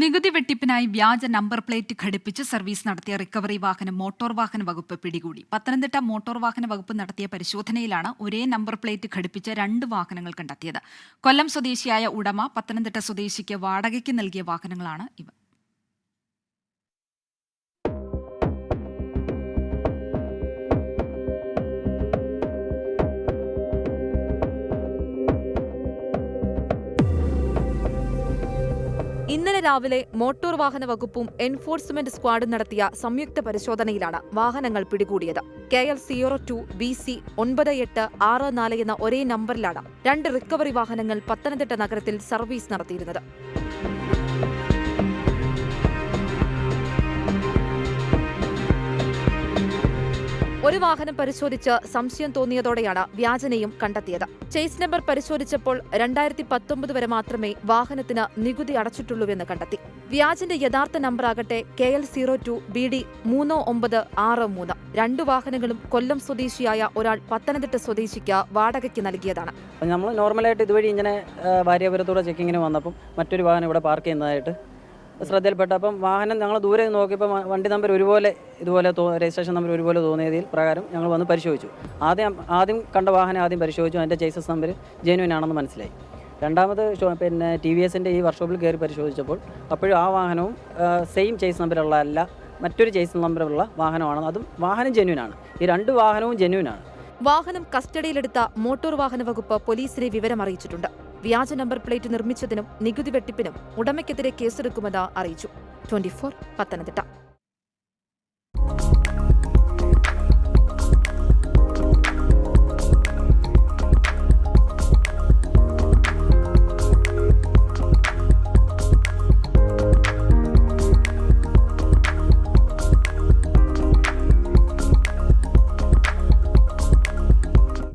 നികുതി വെട്ടിപ്പിനായി വ്യാജ number plate ഘടിപ്പിച്ച് service നടത്തിയ റിക്കവറി വാഹനം മോട്ടോർ വാഹന വകുപ്പ് പിടികൂടി. പത്തനംതിട്ട മോട്ടോർ വാഹന വകുപ്പ് നടത്തിയ പരിശോധനയിലാണ് ഒരേ നമ്പർ പ്ലേറ്റ് ഘടിപ്പിച്ച 2 വാഹനങ്ങൾ കണ്ടെത്തിയത്. കൊല്ലം സ്വദേശിയായ ഉടമ പത്തനംതിട്ട സ്വദേശിക്ക് വാടകയ്ക്ക് നൽകിയ വാഹനങ്ങളാണ് ഇവ. ഇന്നലെ രാവിലെ മോട്ടോർ വാഹന വകുപ്പും എൻഫോഴ്സ്മെന്റ് സ്ക്വാഡും നടത്തിയ സംയുക്ത പരിശോധനയിലാണ് വാഹനങ്ങൾ പിടികൂടിയത്. KL 02 BC 9864 എന്ന ഒരേ നമ്പറിലാണ് 2 റിക്കവറി വാഹനങ്ങൾ പത്തനംതിട്ട നഗരത്തിൽ സർവീസ് നടത്തിയിരുന്നത്. ഒരു വാഹനം പരിശോധിച്ച് സംശയം തോന്നിയതോടെയാണ് വ്യാജനെയും കണ്ടെത്തിയത്. ചേസ് നമ്പർ പരിശോധിച്ചപ്പോൾ 2019 വരെ മാത്രമേ വാഹനത്തിന് നികുതി അടച്ചിട്ടുള്ളൂവെന്ന് കണ്ടെത്തി. വ്യാജന്റെ യഥാർത്ഥ നമ്പറാകട്ടെ KL 02 BD 3963. 2 വാഹനങ്ങളും കൊല്ലം സ്വദേശിയായ ഒരാൾ പത്തനംതിട്ട സ്വദേശിക്ക് വാടകയ്ക്ക് നൽകിയതാണ്. നമ്മൾ നോർമലായിട്ട് ഇതുവഴി ഇങ്ങനെ ഭാര്യാപുരത്തോടെ ചെക്കിങ്ങിന് വന്നപ്പം മറ്റൊരു വാഹനം ഇവിടെ പാർക്ക് ചെയ്യുന്നതായിട്ട് ശ്രദ്ധയിൽപ്പെട്ടപ്പം വാഹനം ഞങ്ങൾ ദൂരെ നോക്കിയപ്പോൾ വണ്ടി നമ്പർ ഇതുപോലെ രജിസ്ട്രേഷൻ നമ്പർ ഒരുപോലെ തോന്നിയതിൽ പ്രകാരം ഞങ്ങൾ വന്ന് പരിശോധിച്ചു. ആദ്യം കണ്ട വാഹനം ആദ്യം പരിശോധിച്ചു. അതിൻ്റെ ചേസസ് നമ്പർ ജെന്യുവൻ ആണെന്ന് മനസ്സിലായി. രണ്ടാമത് TVSൻ്റെ ഈ വർക്ക്ഷോപ്പിൽ കയറി പരിശോധിച്ചപ്പോൾ അപ്പോഴും ആ വാഹനവും സെയിം ചേസ് നമ്പറുള്ള അല്ല, മറ്റൊരു ചേസ് നമ്പറുള്ള വാഹനമാണ്. അതും വാഹനം ജെന്യുവനാണ്. ഈ 2 വാഹനവും ജെന്യുവനാണ്. വാഹനം കസ്റ്റഡിയിലെടുത്ത മോട്ടോർ വാഹന വകുപ്പ് പോലീസിനെ വിവരം അറിയിച്ചിട്ടുണ്ട്. വ്യാജ നമ്പർ പ്ലേറ്റ് നിർമ്മിച്ചതിനും നികുതി വെട്ടിപ്പിനും ഉടമയ്ക്കെതിരെ കേസെടുക്കുമെന്ന് അറിയിച്ചു. 24 പത്തനംതിട്ട.